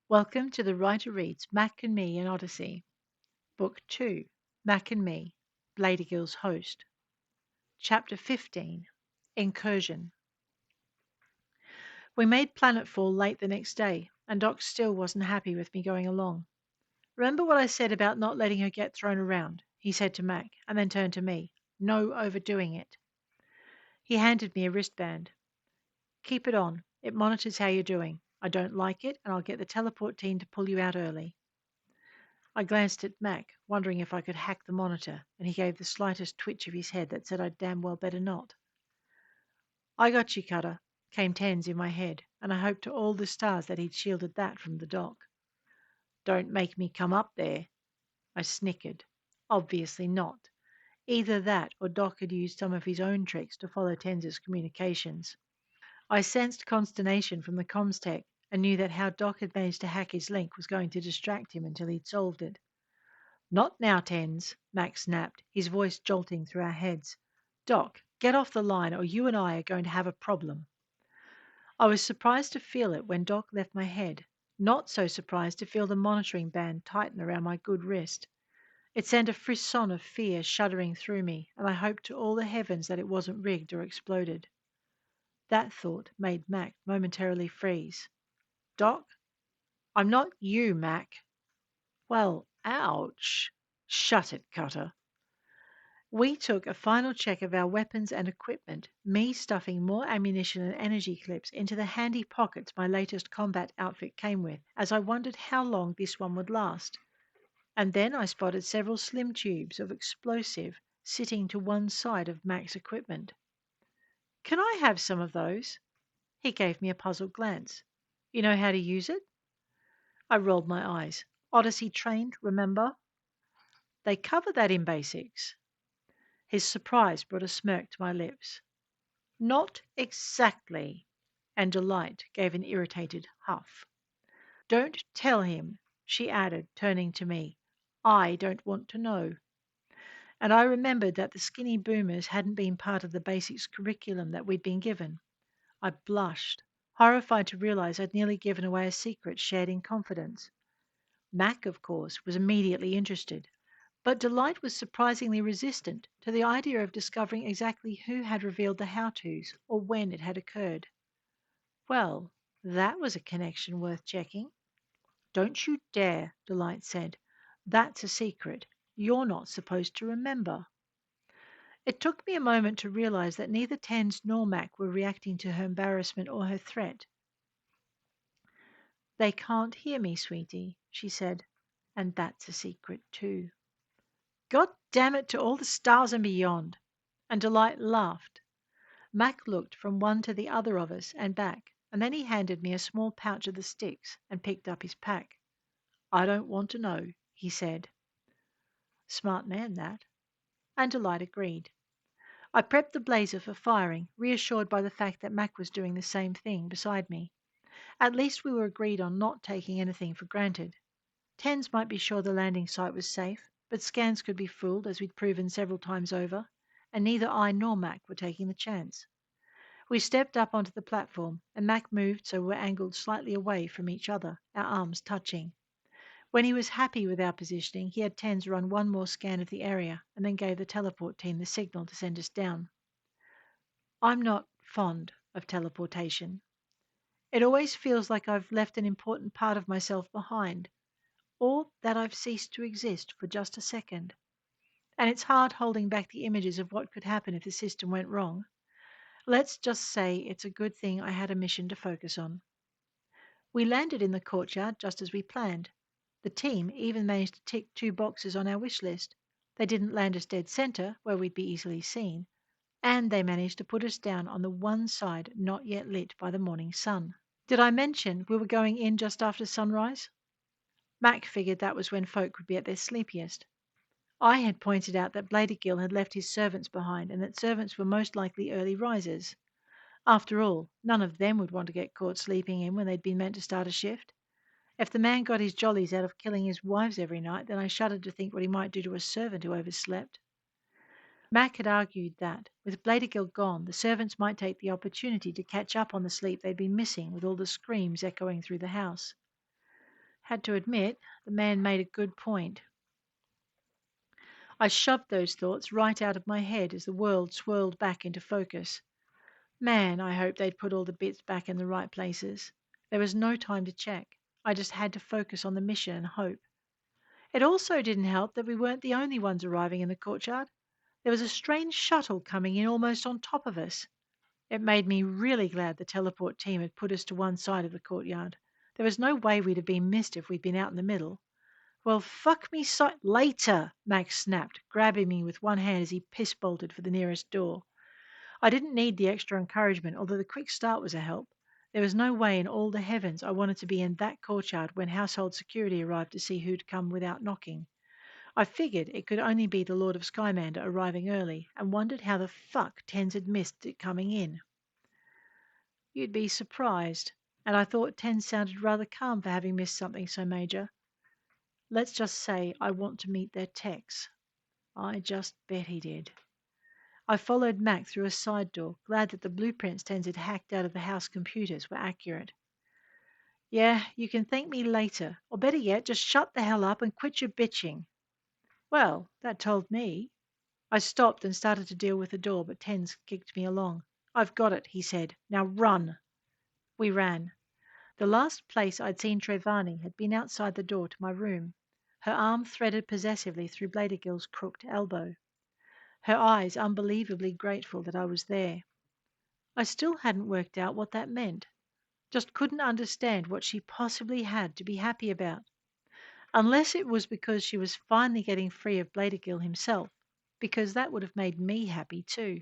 Welcome to the Writer Reads Mack and Me in Odyssey, Book 2, Mack and Me, Blaedergil's Host, Chapter 15, Incursion. We made planetfall late the next day, and Doc still wasn't happy with me going along. Remember what I said about not letting her get thrown around? He said to Mack, and then turned to me. No overdoing it. He handed me a wristband. Keep it on. It monitors how you're doing. I don't like it, and I'll get the teleport team to pull you out early. I glanced at Mac, wondering if I could hack the monitor, and he gave the slightest twitch of his head that said I'd damn well better not. I got you, Cutter, came tens in my head, and I hoped to all the stars that he'd shielded that from the doc. Don't make me come up there. I snickered. Obviously not. Either that or Doc had used some of his own tricks to follow Tens's communications. I sensed consternation from the comms tech and knew that how Doc had managed to hack his link was going to distract him until he'd solved it. Not now, Tens, Max snapped, his voice jolting through our heads. Doc, get off the line or you and I are going to have a problem. I was surprised to feel it when Doc left my head, not so surprised to feel the monitoring band tighten around my good wrist. It sent a frisson of fear shuddering through me, and I hoped to all the heavens that it wasn't rigged or exploded. That thought made Mac momentarily freeze. Doc, I'm not you, Mac. Well, ouch. Shut it, Cutter. We took a final check of our weapons and equipment, me stuffing more ammunition and energy clips into the handy pockets my latest combat outfit came with, as I wondered how long this one would last. And then I spotted several slim tubes of explosive sitting to one side of Mac's equipment. Can I have some of those? He gave me a puzzled glance. You know how to use it? I rolled my eyes. Odyssey trained, remember? They cover that in basics. His surprise brought a smirk to my lips. Not exactly. And Delight gave an irritated huff. Don't tell him, she added, turning to me. I don't want to know. And I remembered that the skinny boomers hadn't been part of the basics curriculum that we'd been given. I blushed, horrified to realize I'd nearly given away a secret shared in confidence. Mac, of course, was immediately interested, but Delight was surprisingly resistant to the idea of discovering exactly who had revealed the how-tos or when it had occurred. Well, that was a connection worth checking. Don't you dare, Delight said. That's a secret. You're not supposed to remember. It took me a moment to realize that neither Tens nor Mac were reacting to her embarrassment or her threat. They can't hear me, sweetie, she said, and that's a secret too. God damn it to all the stars and beyond! And Delight laughed. Mac looked from one to the other of us and back, and then he handed me a small pouch of the sticks and picked up his pack. I don't want to know, he said. Smart man, that. And Delight agreed. I prepped the blazer for firing, reassured by the fact that Mac was doing the same thing beside me. At least we were agreed on not taking anything for granted. Tens might be sure the landing site was safe, but scans could be fooled, as we'd proven several times over, and neither I nor Mac were taking the chance. We stepped up onto the platform, and Mac moved so we were angled slightly away from each other, our arms touching. When he was happy with our positioning, he had Tens run one more scan of the area and then gave the teleport team the signal to send us down. I'm not fond of teleportation. It always feels like I've left an important part of myself behind, or that I've ceased to exist for just a second. And it's hard holding back the images of what could happen if the system went wrong. Let's just say it's a good thing I had a mission to focus on. We landed in the courtyard just as we planned. The team even managed to tick 2 boxes on our wish list. They didn't land us dead center, where we'd be easily seen, and they managed to put us down on the one side not yet lit by the morning sun. Did I mention we were going in just after sunrise? Mac figured that was when folk would be at their sleepiest. I had pointed out that Blaedergil had left his servants behind and that servants were most likely early risers. After all, none of them would want to get caught sleeping in when they'd been meant to start a shift. If the man got his jollies out of killing his wives every night, then I shuddered to think what he might do to a servant who overslept. Mac had argued that, with Blaedergil gone, the servants might take the opportunity to catch up on the sleep they'd been missing with all the screams echoing through the house. Had to admit, the man made a good point. I shoved those thoughts right out of my head as the world swirled back into focus. Man, I hoped they'd put all the bits back in the right places. There was no time to check. I just had to focus on the mission and hope. It also didn't help that we weren't the only ones arriving in the courtyard. There was a strange shuttle coming in almost on top of us. It made me really glad the teleport team had put us to one side of the courtyard. There was no way we'd have been missed if we'd been out in the middle. Well, fuck me later, Max snapped, grabbing me with one hand as he piss bolted for the nearest door. I didn't need the extra encouragement, although the quick start was a help. There was no way in all the heavens I wanted to be in that courtyard when household security arrived to see who'd come without knocking. I figured it could only be the Lord of Skymander arriving early and wondered how the fuck Tens had missed it coming in. You'd be surprised, and I thought Tens sounded rather calm for having missed something so major. Let's just say I want to meet their techs. I just bet he did. I followed Mac through a side door, glad that the blueprints Tens had hacked out of the house computers were accurate. Yeah, you can thank me later, or better yet, just shut the hell up and quit your bitching. Well, that told me. I stopped and started to deal with the door, but Tens kicked me along. I've got it, he said. Now run. We ran. The last place I'd seen Trevani had been outside the door to my room. Her arm threaded possessively through Blaedergil's crooked elbow. Her eyes unbelievably grateful that I was there. I still hadn't worked out what that meant. Just couldn't understand what she possibly had to be happy about. Unless it was because she was finally getting free of Blaedergil himself, because that would have made me happy too.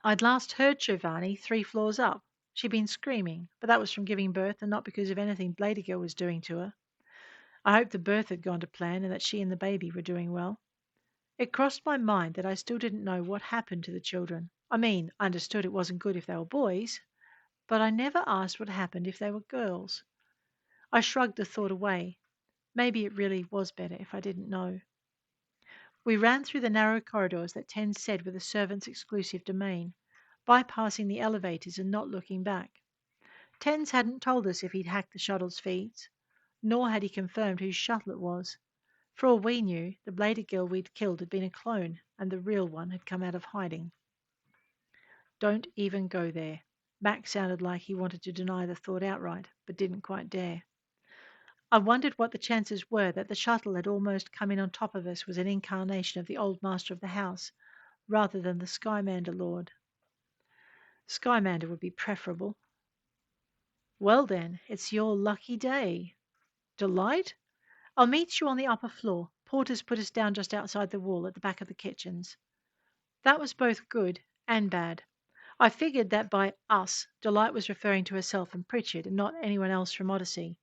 I'd last heard Giovanni 3 floors up. She'd been screaming, but that was from giving birth and not because of anything Blaedergil was doing to her. I hoped the birth had gone to plan and that she and the baby were doing well. It crossed my mind that I still didn't know what happened to the children. I mean, I understood it wasn't good if they were boys, but I never asked what happened if they were girls. I shrugged the thought away. Maybe it really was better if I didn't know. We ran through the narrow corridors that Ten said were the servants' exclusive domain, bypassing the elevators and not looking back. Tens hadn't told us if he'd hacked the shuttle's feeds, nor had he confirmed whose shuttle it was. For all we knew, the Blaedergil we'd killed had been a clone, and the real one had come out of hiding. Don't even go there. Mac sounded like he wanted to deny the thought outright, but didn't quite dare. I wondered what the chances were that the shuttle had almost come in on top of us was an incarnation of the old master of the house, rather than the Skymander Lord. Skymander would be preferable. Well then, it's your lucky day. Delight? I'll meet you on the upper floor. Porter's put us down just outside the wall at the back of the kitchens. That was both good and bad. I figured that by us, Delight was referring to herself and Pritchard and not anyone else from Odyssey.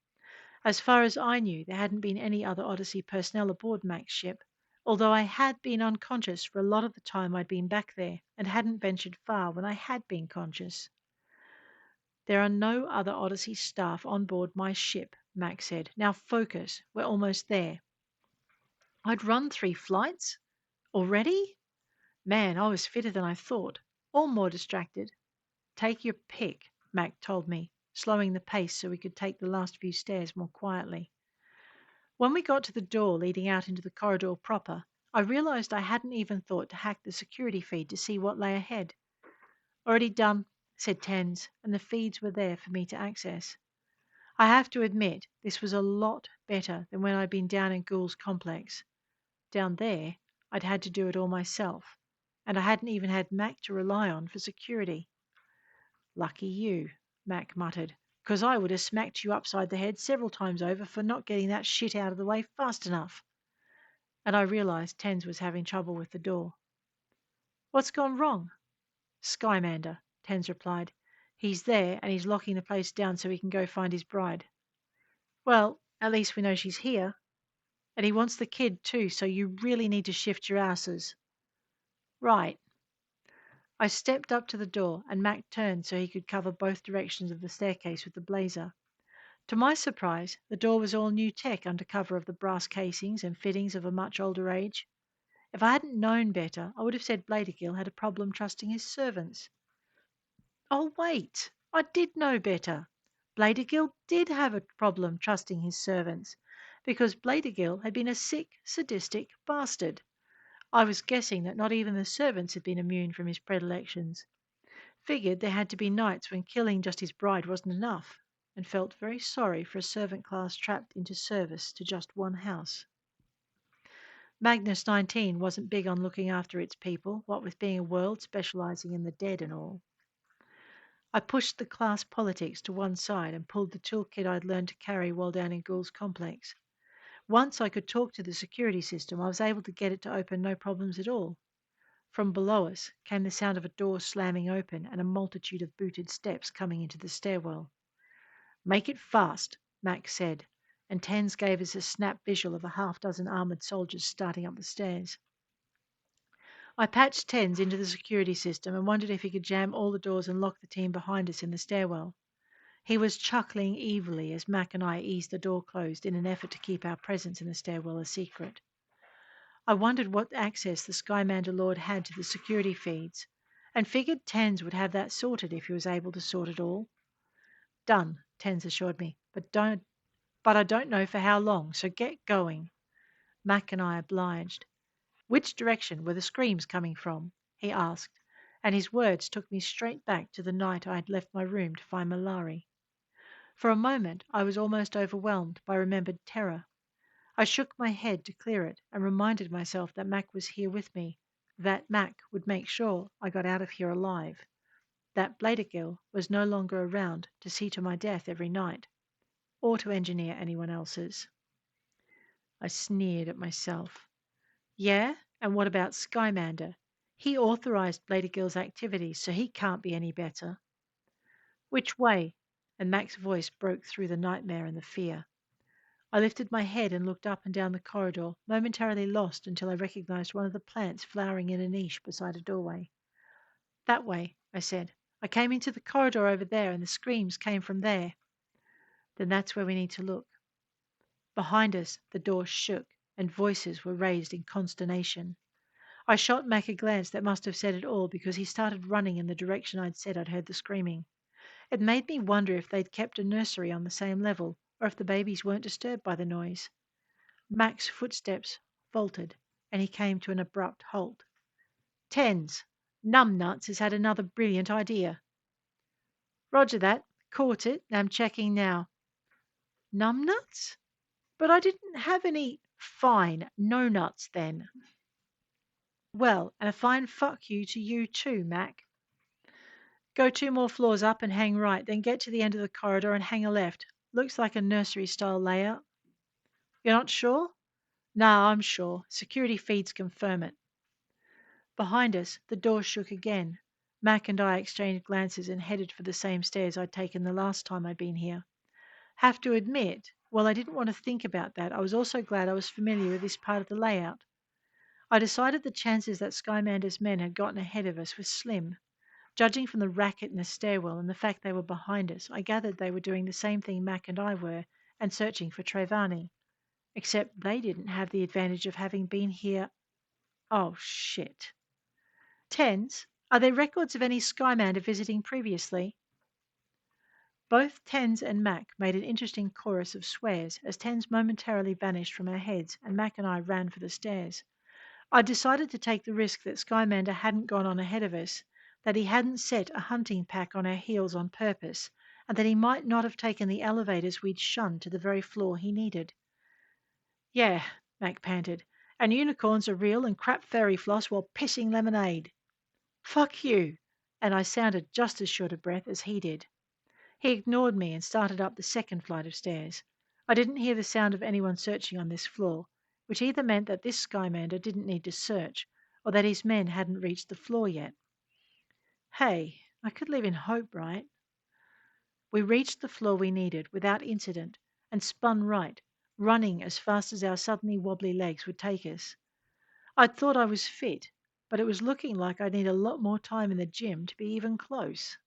As far as I knew, there hadn't been any other Odyssey personnel aboard Mack's ship, although I had been unconscious for a lot of the time I'd been back there and hadn't ventured far when I had been conscious. There are no other Odyssey staff on board my ship, Mack said. Now focus. We're almost there. I'd run 3 flights? Already? Man, I was fitter than I thought, or more distracted. Take your pick, Mac told me, slowing the pace so we could take the last few stairs more quietly. When we got to the door leading out into the corridor proper, I realized I hadn't even thought to hack the security feed to see what lay ahead. Already done, said Tens, and the feeds were there for me to access. I have to admit, this was a lot better than when I'd been down in Ghoul's complex. Down there, I'd had to do it all myself, and I hadn't even had Mac to rely on for security. Lucky you, Mac muttered, because I would have smacked you upside the head several times over for not getting that shit out of the way fast enough. And I realized Tens was having trouble with the door. What's gone wrong? Skymander, Tens replied. He's there and he's locking the place down so he can go find his bride. Well, at least we know she's here. And he wants the kid too, so you really need to shift your asses. Right. I stepped up to the door and Mac turned so he could cover both directions of the staircase with the blazer. To my surprise, the door was all new tech under cover of the brass casings and fittings of a much older age. If I hadn't known better, I would have said Blaedergil had a problem trusting his servants. Oh, wait, I did know better. Blaedergil did have a problem trusting his servants because Blaedergil had been a sick, sadistic bastard. I was guessing that not even the servants had been immune from his predilections. Figured there had to be nights when killing just his bride wasn't enough, and felt very sorry for a servant class trapped into service to just one house. Magnus 19 wasn't big on looking after its people, what with being a world specializing in the dead and all. I pushed the class politics to one side and pulled the toolkit I'd learned to carry while down in Ghoul's complex. Once I could talk to the security system, I was able to get it to open no problems at all. From below us came the sound of a door slamming open and a multitude of booted steps coming into the stairwell. Make it fast, Mack said, and Tens gave us a snap visual of a half-dozen armoured soldiers starting up the stairs. I patched Tens into the security system and wondered if he could jam all the doors and lock the team behind us in the stairwell. He was chuckling evilly as Mac and I eased the door closed in an effort to keep our presence in the stairwell a secret. I wondered what access the Skymander Lord had to the security feeds, and figured Tens would have that sorted if he was able to sort it all. Done, Tens assured me, but I don't know for how long, so get going. Mac and I obliged. Which direction were the screams coming from? He asked, and his words took me straight back to the night I had left my room to find Malari. For a moment I was almost overwhelmed by remembered terror. I shook my head to clear it and reminded myself that Mac was here with me, that Mac would make sure I got out of here alive, that Blaedergil was no longer around to see to my death every night, or to engineer anyone else's. I sneered at myself. Yeah, and what about Skymander? He authorized Blaedergil's activities, so he can't be any better. Which way? And Mac's voice broke through the nightmare and the fear. I lifted my head and looked up and down the corridor, momentarily lost until I recognized one of the plants flowering in a niche beside a doorway. That way, I said. I came into the corridor over there and the screams came from there. Then that's where we need to look. Behind us, the door shook and voices were raised in consternation. I shot Mac a glance that must have said it all because he started running in the direction I'd said I'd heard the screaming. It made me wonder if they'd kept a nursery on the same level or if the babies weren't disturbed by the noise. Mac's footsteps faltered and he came to an abrupt halt. Tens, Numbnuts has had another brilliant idea. Roger that. Caught it. I'm checking now. Numbnuts? But I didn't have any. Fine. No nuts then. Well, and a fine fuck you to you too, Mac. Go 2 more floors up and hang right, then get to the end of the corridor and hang a left. Looks like a nursery style layout. You're not sure? Nah, I'm sure. Security feeds confirm it. Behind us, the door shook again. Mac and I exchanged glances and headed for the same stairs I'd taken the last time I'd been here. Have to admit, while I didn't want to think about that, I was also glad I was familiar with this part of the layout. I decided the chances that Skymander's men had gotten ahead of us was slim. Judging from the racket in the stairwell and the fact they were behind us, I gathered they were doing the same thing Mac and I were and searching for Trevani. Except they didn't have the advantage of having been here. Oh, shit. Tens, are there records of any Skymander visiting previously? Both Tens and Mac made an interesting chorus of swears as Tens momentarily vanished from our heads and Mac and I ran for the stairs. I decided to take the risk that Skymander hadn't gone on ahead of us, that he hadn't set a hunting pack on our heels on purpose, and that he might not have taken the elevators we'd shunned to the very floor he needed. Yeah, Mac panted, and unicorns are real and crap fairy floss while pissing lemonade. Fuck you! And I sounded just as short of breath as he did. He ignored me and started up the second flight of stairs. I didn't hear the sound of anyone searching on this floor, which either meant that this Skymander didn't need to search or that his men hadn't reached the floor yet. Hey, I could live in hope, right? We reached the floor we needed without incident and spun right, running as fast as our suddenly wobbly legs would take us. I'd thought I was fit, but it was looking like I'd need a lot more time in the gym to be even close.